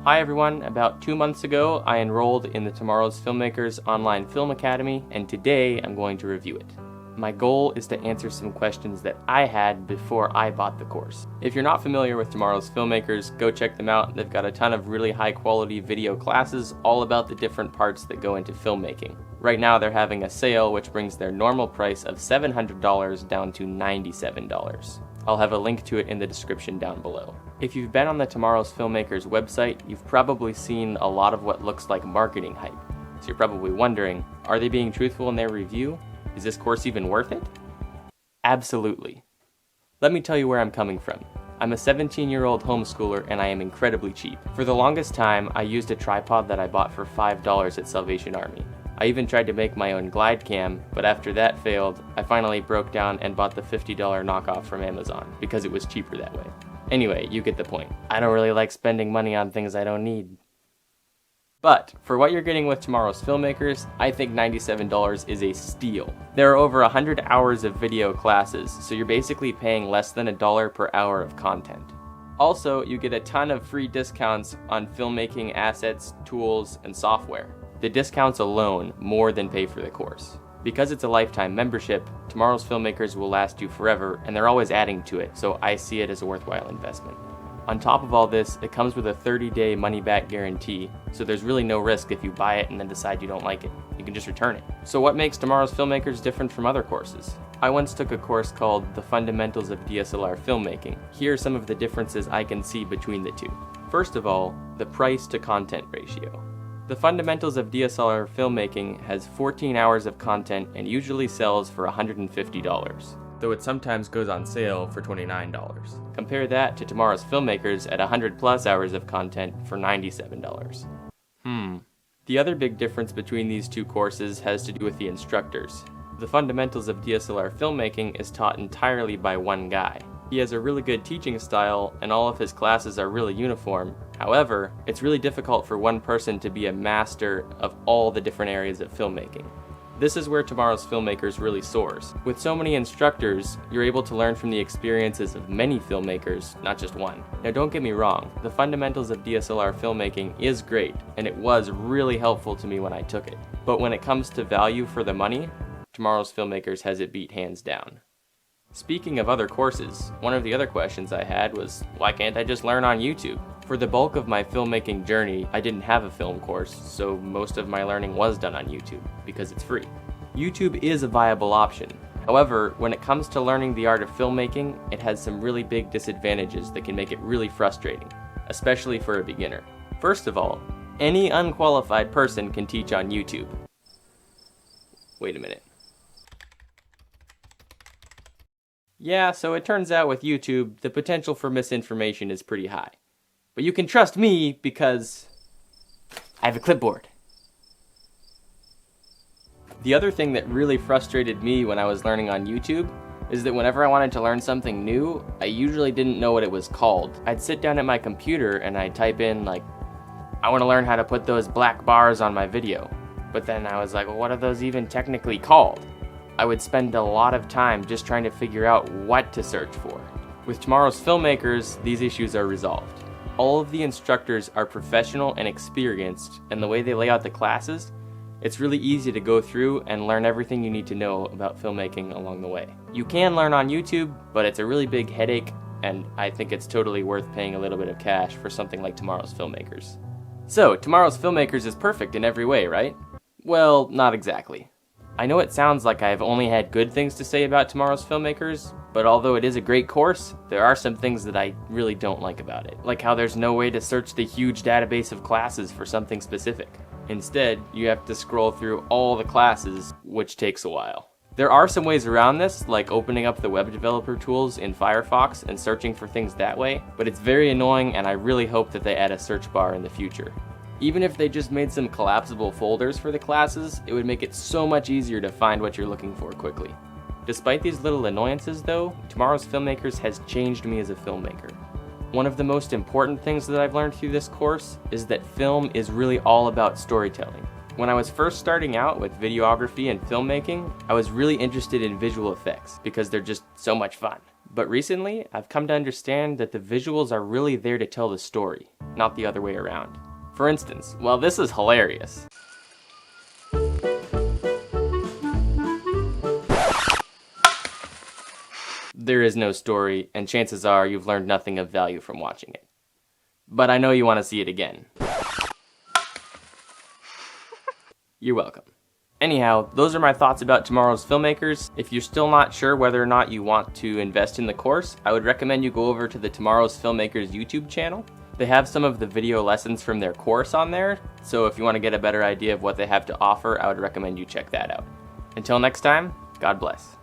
Hi everyone, about 2 months ago I enrolled in the Tomorrow's Filmmakers Online Film Academy, and today I'm going to review it. My goal is to answer some questions that I had before I bought the course. If you're not familiar with Tomorrow's Filmmakers, go check them out. They've got a ton of really high quality video classes all about the different parts that go into filmmaking. Right now they're having a sale which brings their normal price of $700 down to $97. I'll have a link to it in the description down below. If you've been on the Tomorrow's Filmmakers website, you've probably seen a lot of what looks like marketing hype. So you're probably wondering, are they being truthful in their review? Is this course even worth it? Absolutely. Let me tell you where I'm coming from. I'm a 17-year-old homeschooler and I am incredibly cheap. For the longest time, I used a tripod that I bought for $5 at Salvation Army. I even tried to make my own glide cam, but after that failed, I finally broke down and bought the $50 knockoff from Amazon because it was cheaper that way. Anyway, you get the point. I don't really like spending money on things I don't need. But for what you're getting with Tomorrow's Filmmakers, I think $97 is a steal. There are over 100 hours of video classes, so you're basically paying less than $1 per hour of content. Also, you get a ton of free discounts on filmmaking assets, tools, and software. The discounts alone more than pay for the course. Because it's a lifetime membership, Tomorrow's Filmmakers will last you forever, and they're always adding to it, so I see it as a worthwhile investment. On top of all this, it comes with a 30-day money-back guarantee, so there's really no risk if you buy it and then decide you don't like it. You can just return it. So what makes Tomorrow's Filmmakers different from other courses? I once took a course called The Fundamentals of DSLR Filmmaking. Here are some of the differences I can see between the two. First of all, the price to content ratio. The Fundamentals of DSLR Filmmaking has 14 hours of content and usually sells for $150, though it sometimes goes on sale for $29. Compare that to Tomorrow's Filmmakers at 100 plus hours of content for $97. The other big difference between these two courses has to do with the instructors. The Fundamentals of DSLR Filmmaking is taught entirely by one guy. He has a really good teaching style and all of his classes are really uniform. However, it's really difficult for one person to be a master of all the different areas of filmmaking. This is where Tomorrow's Filmmakers really soars. With so many instructors, you're able to learn from the experiences of many filmmakers, not just one. Now don't get me wrong, the Fundamentals of DSLR Filmmaking is great, and it was really helpful to me when I took it. But when it comes to value for the money, Tomorrow's Filmmakers has it beat hands down. Speaking of other courses, one of the other questions I had was, why can't I just learn on YouTube? For the bulk of my filmmaking journey, I didn't have a film course, so most of my learning was done on YouTube, because it's free. YouTube is a viable option. However, when it comes to learning the art of filmmaking, it has some really big disadvantages that can make it really frustrating, especially for a beginner. First of all, any unqualified person can teach on YouTube. Wait a minute. Yeah, so it turns out with YouTube, the potential for misinformation is pretty high. But you can trust me because I have a clipboard. The other thing that really frustrated me when I was learning on YouTube is that whenever I wanted to learn something new, I usually didn't know what it was called. I'd sit down at my computer and I'd type in like, I want to learn how to put those black bars on my video. But then I was like, well, what are those even technically called? I would spend a lot of time just trying to figure out what to search for. With Tomorrow's Filmmakers, these issues are resolved. All of the instructors are professional and experienced, and the way they lay out the classes, it's really easy to go through and learn everything you need to know about filmmaking along the way. You can learn on YouTube, but it's a really big headache, and I think it's totally worth paying a little bit of cash for something like Tomorrow's Filmmakers. So, Tomorrow's Filmmakers is perfect in every way, right? Well, not exactly. I know it sounds like I've only had good things to say about Tomorrow's Filmmakers, but although it is a great course, there are some things that I really don't like about it. Like how there's no way to search the huge database of classes for something specific. Instead, you have to scroll through all the classes, which takes a while. There are some ways around this, like opening up the web developer tools in Firefox and searching for things that way, but it's very annoying and I really hope that they add a search bar in the future. Even if they just made some collapsible folders for the classes, it would make it so much easier to find what you're looking for quickly. Despite these little annoyances though, Tomorrow's Filmmakers has changed me as a filmmaker. One of the most important things that I've learned through this course is that film is really all about storytelling. When I was first starting out with videography and filmmaking, I was really interested in visual effects because they're just so much fun. But recently, I've come to understand that the visuals are really there to tell the story, not the other way around. For instance, well, this is hilarious. There is no story, and chances are you've learned nothing of value from watching it. But I know you want to see it again. You're welcome. Anyhow, those are my thoughts about tomorrow's Filmmakers. If you're still not sure whether or not you want to invest in the course, I would recommend you go over to the Tomorrow's Filmmakers YouTube channel. They have some of the video lessons from their course on there, so if you want to get a better idea of what they have to offer, I would recommend you check that out. Until next time, God bless.